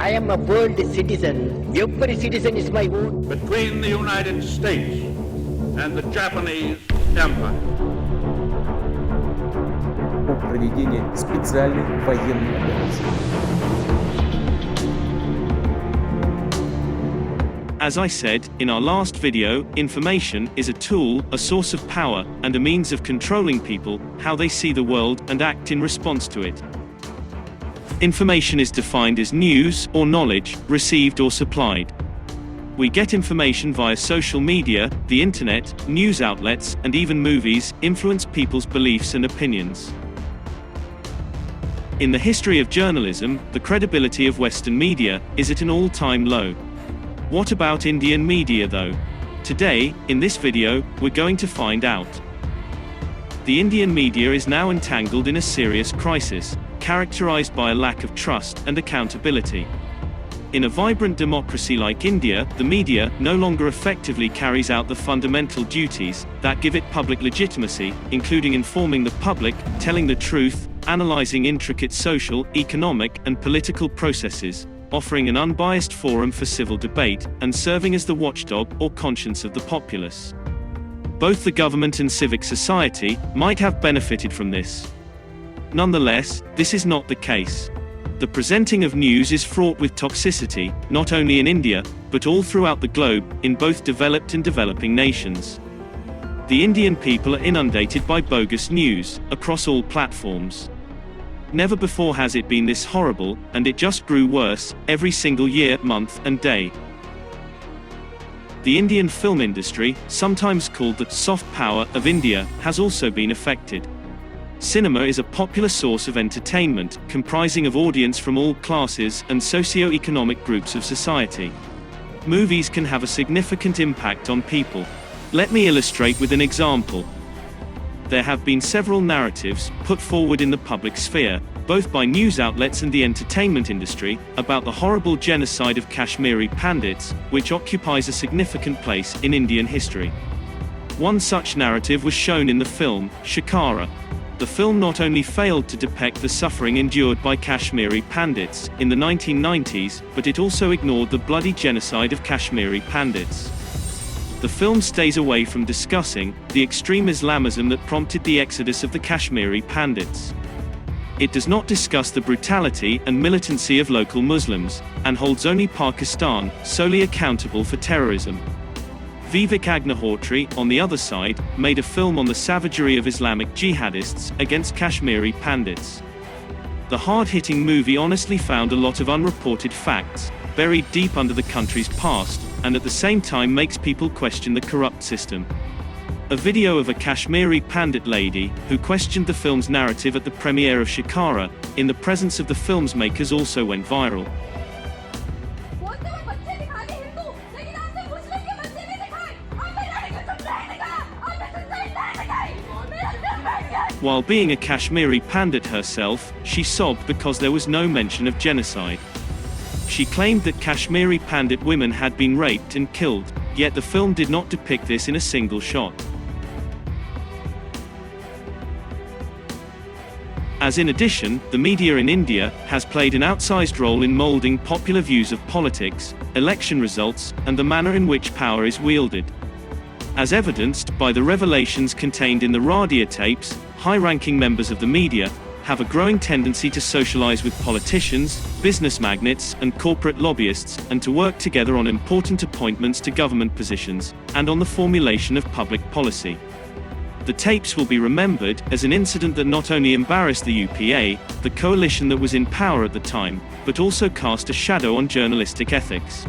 I am a world citizen. Every citizen is my own. Between the United States and the Japanese Empire. О проведении специальной военной операции. As I said in our last video, information is a tool, a source of power, and a means of controlling people, how they see the world, and act in response to it. Information is defined as news or knowledge, received or supplied. We get information via social media, the internet, news outlets, and even movies, influence people's beliefs and opinions. In the history of journalism, the credibility of Western media is at an all-time low. What about Indian media though? Today, in this video, we're going to find out. The Indian media is now entangled in a serious crisis, characterized by a lack of trust and accountability. In a vibrant democracy like India, the media no longer effectively carries out the fundamental duties that give it public legitimacy, including informing the public, telling the truth, analyzing intricate social, economic, and political processes, offering an unbiased forum for civil debate, and serving as the watchdog or conscience of the populace. Both the government and civic society might have benefited from this. Nonetheless, this is not the case. The presenting of news is fraught with toxicity, not only in India, but all throughout the globe, in both developed and developing nations. The Indian people are inundated by bogus news, across all platforms. Never before has it been this horrible, and it just grew worse, every single year, month, and day. The Indian film industry, sometimes called the soft power of India, has also been affected. Cinema is a popular source of entertainment, comprising of audience from all classes and socio-economic groups of society. Movies can have a significant impact on people. Let me illustrate with an example. There have been several narratives put forward in the public sphere, both by news outlets and the entertainment industry, about the horrible genocide of Kashmiri Pandits, which occupies a significant place in Indian history. One such narrative was shown in the film, Shikara. The film not only failed to depict the suffering endured by Kashmiri Pandits in the 1990s, but it also ignored the bloody genocide of Kashmiri Pandits. The film stays away from discussing the extreme Islamism that prompted the exodus of the Kashmiri Pandits. It does not discuss the brutality and militancy of local Muslims, and holds only Pakistan solely accountable for terrorism. Vivek Agnihotri, on the other side, made a film on the savagery of Islamic jihadists against Kashmiri Pandits. The hard-hitting movie honestly found a lot of unreported facts, buried deep under the country's past, and at the same time makes people question the corrupt system. A video of a Kashmiri Pandit lady, who questioned the film's narrative at the premiere of Shikara, in the presence of the film's makers also went viral. While being a Kashmiri Pandit herself, she sobbed because there was no mention of genocide. She claimed that Kashmiri Pandit women had been raped and killed, yet the film did not depict this in a single shot. As in addition, the media in India has played an outsized role in molding popular views of politics, election results, and the manner in which power is wielded. As evidenced by the revelations contained in the radio tapes, high-ranking members of the media have a growing tendency to socialize with politicians, business magnates, and corporate lobbyists, and to work together on important appointments to government positions, and on the formulation of public policy. The tapes will be remembered as an incident that not only embarrassed the UPA, the coalition that was in power at the time, but also cast a shadow on journalistic ethics.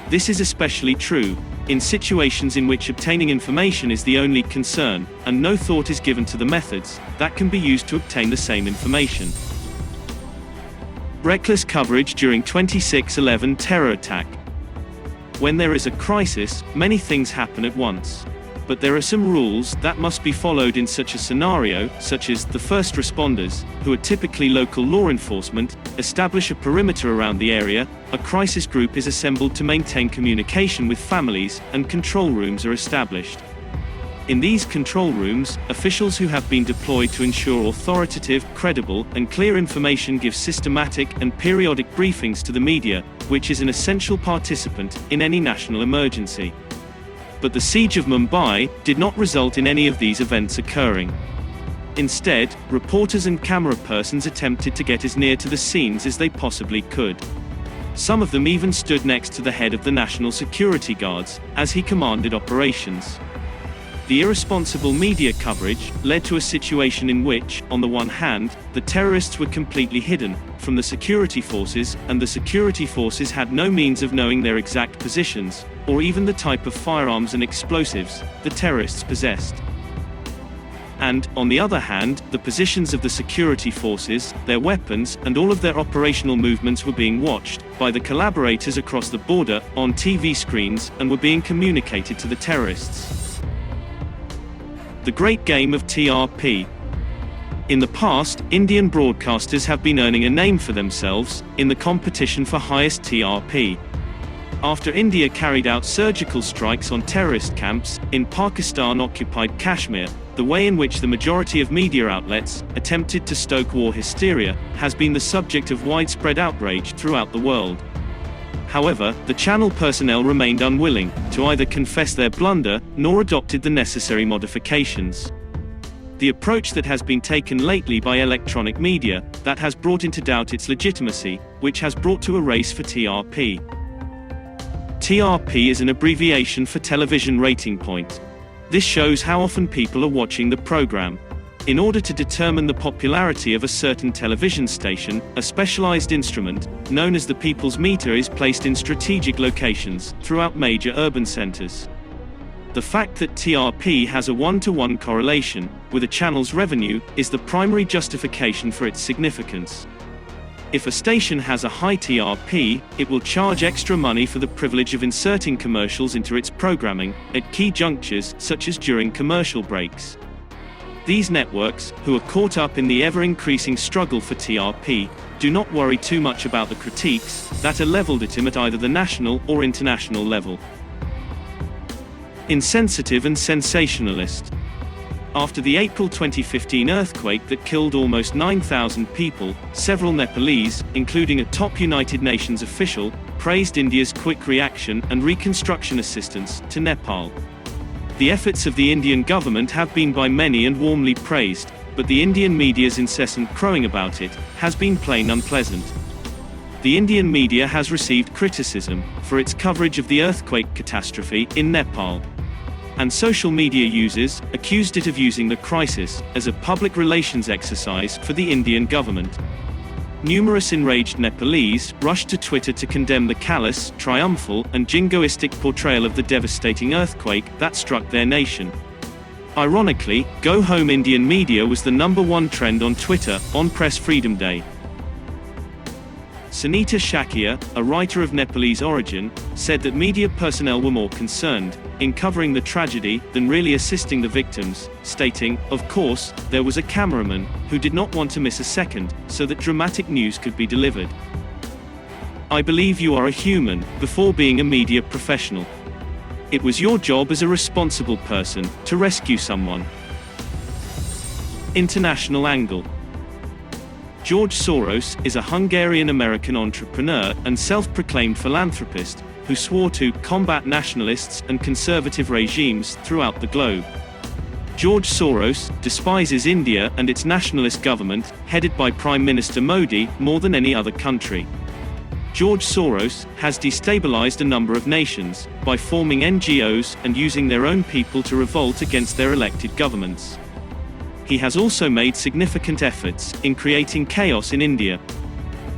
This is especially true in situations in which obtaining information is the only concern, and no thought is given to the methods that can be used to obtain the same information. Reckless coverage during 26/11 terror attack. When there is a crisis, many things happen at once. But there are some rules that must be followed in such a scenario, such as the first responders, who are typically local law enforcement, establish a perimeter around the area, a crisis group is assembled to maintain communication with families, and control rooms are established. In these control rooms, officials who have been deployed to ensure authoritative, credible, and clear information give systematic and periodic briefings to the media, which is an essential participant in any national emergency. But the siege of Mumbai did not result in any of these events occurring. Instead, reporters and camera persons attempted to get as near to the scenes as they possibly could. Some of them even stood next to the head of the National Security Guards, as he commanded operations. The irresponsible media coverage led to a situation in which, on the one hand, the terrorists were completely hidden from the security forces, and the security forces had no means of knowing their exact positions, or even the type of firearms and explosives the terrorists possessed. And, on the other hand, the positions of the security forces, their weapons, and all of their operational movements were being watched by the collaborators across the border on TV screens and were being communicated to the terrorists. The Great Game of TRP. In the past, Indian broadcasters have been earning a name for themselves in the competition for highest TRP. After India carried out surgical strikes on terrorist camps in Pakistan-occupied Kashmir, the way in which the majority of media outlets attempted to stoke war hysteria has been the subject of widespread outrage throughout the world. However, the channel personnel remained unwilling to either confess their blunder nor adopted the necessary modifications. The approach that has been taken lately by electronic media that has brought into doubt its legitimacy, which has brought to a race for TRP. TRP is an abbreviation for television rating point. This shows how often people are watching the program. In order to determine the popularity of a certain television station, a specialized instrument, known as the People's Meter, is placed in strategic locations throughout major urban centers. The fact that TRP has a one-to-one correlation with a channel's revenue is the primary justification for its significance. If a station has a high TRP, it will charge extra money for the privilege of inserting commercials into its programming at key junctures, such as during commercial breaks. These networks, who are caught up in the ever-increasing struggle for TRP, do not worry too much about the critiques that are leveled at him at either the national or international level. Insensitive and sensationalist. After the April 2015 earthquake that killed almost 9,000 people, several Nepalese, including a top United Nations official, praised India's quick reaction and reconstruction assistance to Nepal. The efforts of the Indian government have been by many and warmly praised, but the Indian media's incessant crowing about it has been plain unpleasant. The Indian media has received criticism for its coverage of the earthquake catastrophe in Nepal. And social media users accused it of using the crisis as a public relations exercise for the Indian government. Numerous enraged Nepalese rushed to Twitter to condemn the callous, triumphal, and jingoistic portrayal of the devastating earthquake that struck their nation. Ironically, Go Home Indian Media was the #1 trend on Twitter on Press Freedom Day. Sunita Shakya, a writer of Nepalese origin, said that media personnel were more concerned in covering the tragedy than really assisting the victims, stating, "Of course, there was a cameraman who did not want to miss a second so that dramatic news could be delivered. I believe you are a human before being a media professional. It was your job as a responsible person to rescue someone." International angle. George Soros is a Hungarian-American entrepreneur and self-proclaimed philanthropist who swore to combat nationalists and conservative regimes throughout the globe. George Soros despises India and its nationalist government, headed by Prime Minister Modi, more than any other country. George Soros has destabilized a number of nations by forming NGOs and using their own people to revolt against their elected governments. He has also made significant efforts in creating chaos in India.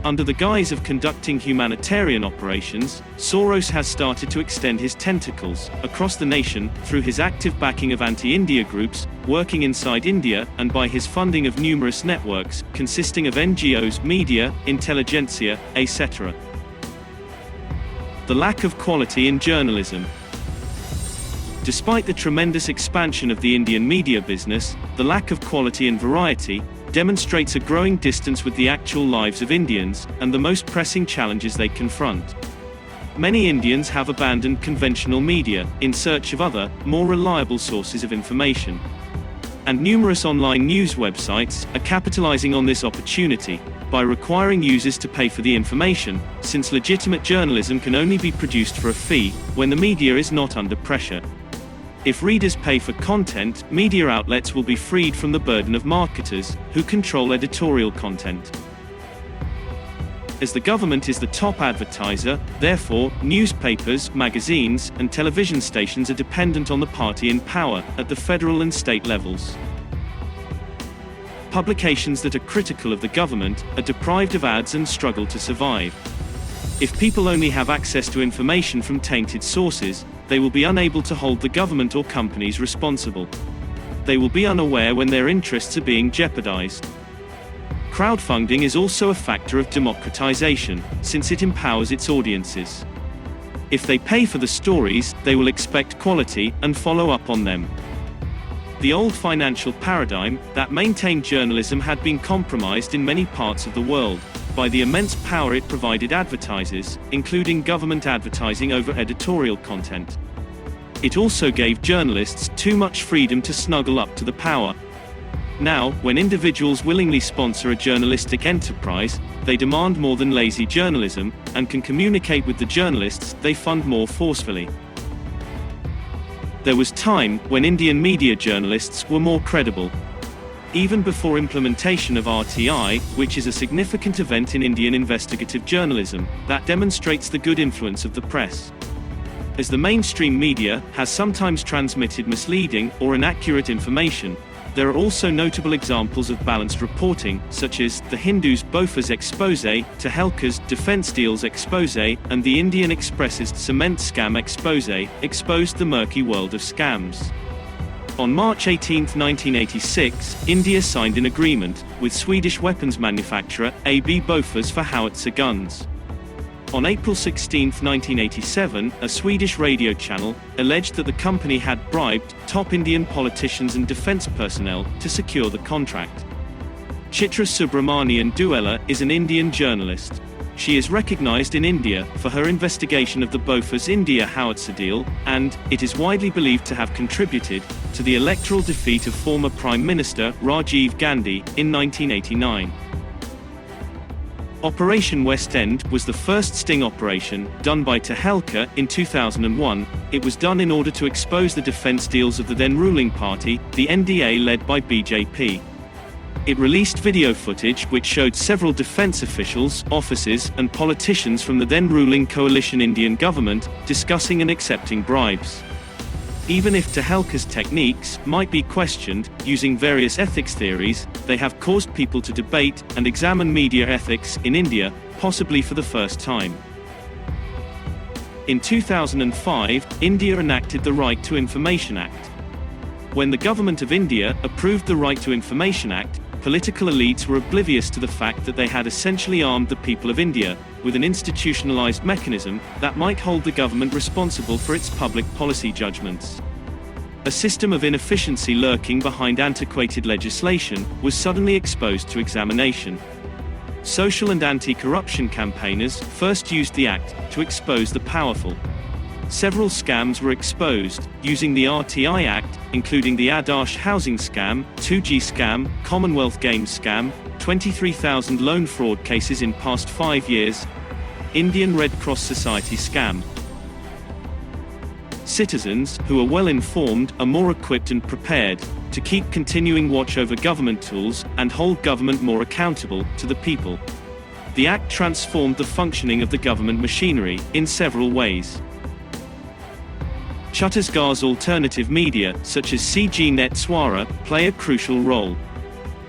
Under the guise of conducting humanitarian operations, Soros has started to extend his tentacles across the nation through his active backing of anti-India groups working inside India and by his funding of numerous networks consisting of NGOs, media, intelligentsia, etc. The lack of quality in journalism. Despite the tremendous expansion of the Indian media business, the lack of quality and variety demonstrates a growing distance with the actual lives of Indians and the most pressing challenges they confront. many Indians have abandoned conventional media in search of other, more reliable sources of information. And numerous online news websites are capitalizing on this opportunity by requiring users to pay for the information, since legitimate journalism can only be produced for a fee when the media is not under pressure. If readers pay for content, media outlets will be freed from the burden of marketers, who control editorial content. As the government is the top advertiser, therefore, newspapers, magazines, and television stations are dependent on the party in power, at the federal and state levels. Publications that are critical of the government are deprived of ads and struggle to survive. If people only have access to information from tainted sources, they will be unable to hold the government or companies responsible. They will be unaware when their interests are being jeopardized. Crowdfunding is also a factor of democratization, since it empowers its audiences. If they pay for the stories, they will expect quality and follow up on them. The old financial paradigm that maintained journalism had been compromised in many parts of the world by the immense power it provided advertisers, including government advertising over editorial content. It also gave journalists too much freedom to snuggle up to the power. Now, when individuals willingly sponsor a journalistic enterprise, they demand more than lazy journalism, and can communicate with the journalists they fund more forcefully. There was time when Indian media journalists were more credible. Even before implementation of RTI, which is a significant event in Indian investigative journalism, that demonstrates the good influence of the press. As the mainstream media has sometimes transmitted misleading or inaccurate information, there are also notable examples of balanced reporting, such as The Hindu's Bofors expose, Tehelka's defense deals expose, and the Indian Express's cement scam expose, exposed the murky world of scams. On March 18, 1986, India signed an agreement with Swedish weapons manufacturer AB Bofors for howitzer guns. On April 16, 1987, a Swedish radio channel alleged that the company had bribed top Indian politicians and defense personnel to secure the contract. Chitra Subramanian Duella is an Indian journalist. She is recognized in India for her investigation of the Bofors India howitzer deal, and it is widely believed to have contributed to the electoral defeat of former Prime Minister Rajiv Gandhi in 1989. Operation West End was the first sting operation done by Tehelka in 2001. It was done in order to expose the defense deals of the then ruling party, the NDA led by BJP. It released video footage which showed several defense officials, officers, and politicians from the then ruling coalition Indian government discussing and accepting bribes. Even if Tehelka's techniques might be questioned, using various ethics theories, they have caused people to debate and examine media ethics in India, possibly for the first time. In 2005, India enacted the Right to Information Act. When the government of India approved the Right to Information Act, political elites were oblivious to the fact that they had essentially armed the people of India with an institutionalized mechanism that might hold the government responsible for its public policy judgments. A system of inefficiency lurking behind antiquated legislation was suddenly exposed to examination. Social and anti-corruption campaigners first used the act to expose the powerful. Several scams were exposed, using the RTI Act, including the Adarsh housing scam, 2G scam, Commonwealth Games scam, 23,000 loan fraud cases in past 5 years, Indian Red Cross Society scam. Citizens, who are well informed, are more equipped and prepared to keep continuing watch over government tools and hold government more accountable to the people. The Act transformed the functioning of the government machinery in several ways. Chhattisgarh's alternative media, such as CG Net Swara, play a crucial role.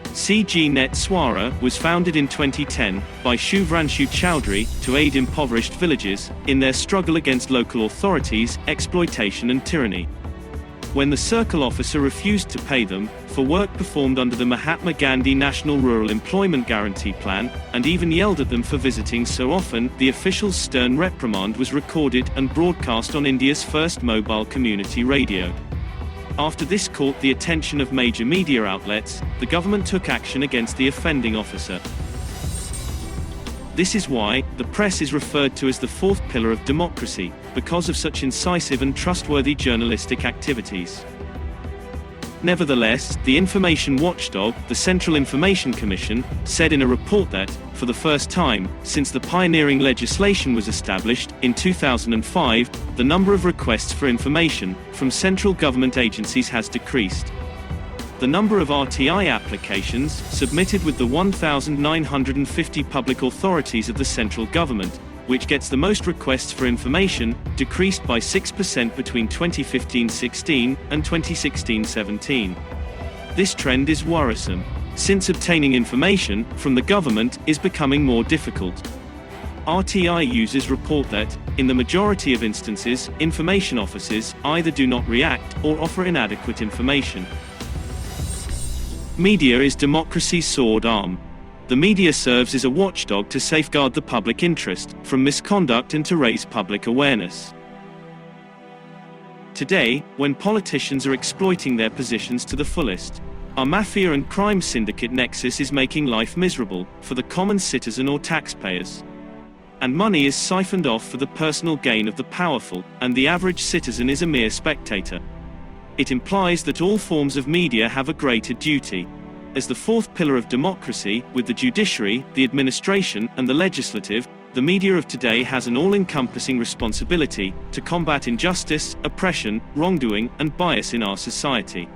CG Net Swara was founded in 2010 by Shuvranshu Chowdhury to aid impoverished villages in their struggle against local authorities, exploitation and tyranny. When the circle officer refused to pay them for work performed under the Mahatma Gandhi National Rural Employment Guarantee Plan, and even yelled at them for visiting so often, the official's stern reprimand was recorded and broadcast on India's first mobile community radio. After this caught the attention of major media outlets, the government took action against the offending officer. This is why the press is referred to as the fourth pillar of democracy, because of such incisive and trustworthy journalistic activities. Nevertheless, the information watchdog, the Central Information Commission, said in a report that, for the first time since the pioneering legislation was established in 2005, the number of requests for information from central government agencies has decreased. The number of RTI applications submitted with the 1,950 public authorities of the central government, which gets the most requests for information, decreased by 6% between 2015-16 and 2016-17. This trend is worrisome, since obtaining information from the government is becoming more difficult. RTI users report that, in the majority of instances, information officers either do not react or offer inadequate information. Media is democracy's sword arm. The media serves as a watchdog to safeguard the public interest from misconduct and to raise public awareness. Today, when politicians are exploiting their positions to the fullest, our mafia and crime syndicate nexus is making life miserable for the common citizen or taxpayers. And money is siphoned off for the personal gain of the powerful, and the average citizen is a mere spectator. It implies that all forms of media have a greater duty. As the fourth pillar of democracy, with the judiciary, the administration, and the legislative, the media of today has an all-encompassing responsibility to combat injustice, oppression, wrongdoing, and bias in our society.